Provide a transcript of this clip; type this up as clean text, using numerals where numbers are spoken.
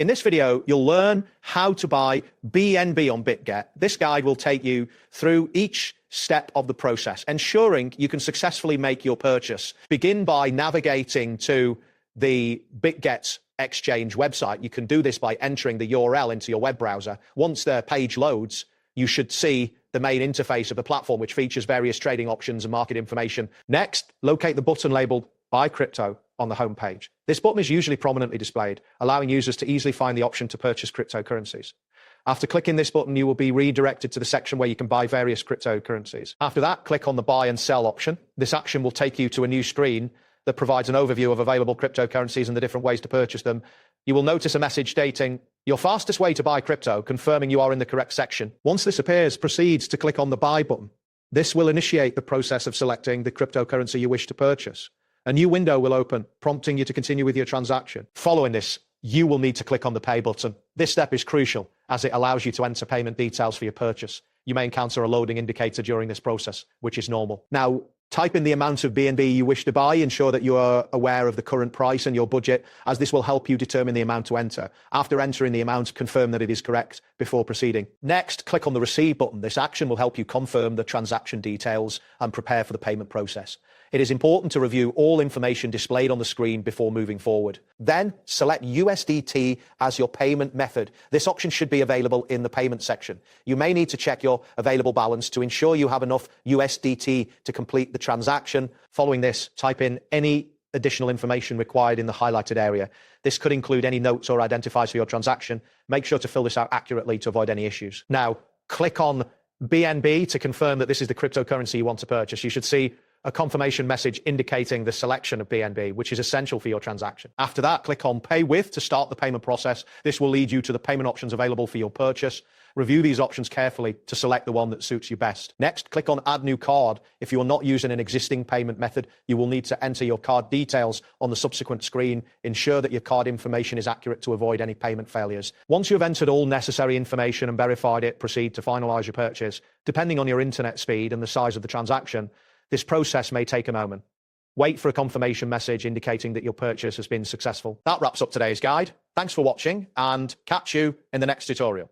In this video, you'll learn how to buy BNB on Bitget. This guide will take you through each step of the process, ensuring you can successfully make your purchase. Begin by navigating to the Bitget exchange website. You can do this by entering the URL into your web browser. Once the page loads, you should see the main interface of the platform, which features various trading options and market information. Next, locate the button labeled Buy Crypto on the home page. This button is usually prominently displayed, allowing users to easily find the option to purchase cryptocurrencies. After clicking this button, you will be redirected to the section where you can buy various cryptocurrencies. After that, click on the Buy and Sell option. This action will take you to a new screen that provides an overview of available cryptocurrencies and the different ways to purchase them. You will notice a message stating, "Your fastest way to buy crypto," confirming you are in the correct section. Once this appears, proceed to click on the Buy button. This will initiate the process of selecting the cryptocurrency you wish to purchase. A new window will open, prompting you to continue with your transaction. Following this, you will need to click on the Pay button. This step is crucial as it allows you to enter payment details for your purchase. You may encounter a loading indicator during this process, which is normal. Now, type in the amount of BNB you wish to buy. Ensure that you are aware of the current price and your budget, as this will help you determine the amount to enter. After entering the amount, confirm that it is correct before proceeding. Next, click on the Receive button. This action will help you confirm the transaction details and prepare for the payment process. It is important to review all information displayed on the screen before moving forward. Then, select USDT as your payment method. This option should be available in the payment section. You may need to check your available balance to ensure you have enough USDT to complete the transaction. Following this, type in any additional information required in the highlighted area. This could include any notes or identifiers for your transaction. Make sure to fill this out accurately to avoid any issues. Now, click on BNB to confirm that this is the cryptocurrency you want to purchase. You should see a confirmation message indicating the selection of BNB, which is essential for your transaction. After that, click on Pay With to start the payment process. This will lead you to the payment options available for your purchase. Review these options carefully to select the one that suits you best. Next, click on Add New Card. If you are not using an existing payment method, you will need to enter your card details on the subsequent screen. Ensure that your card information is accurate to avoid any payment failures. Once you have entered all necessary information and verified it, proceed to finalize your purchase. Depending on your internet speed and the size of the transaction, this process may take a moment. Wait for a confirmation message indicating that your purchase has been successful. That wraps up today's guide. Thanks for watching and catch you in the next tutorial.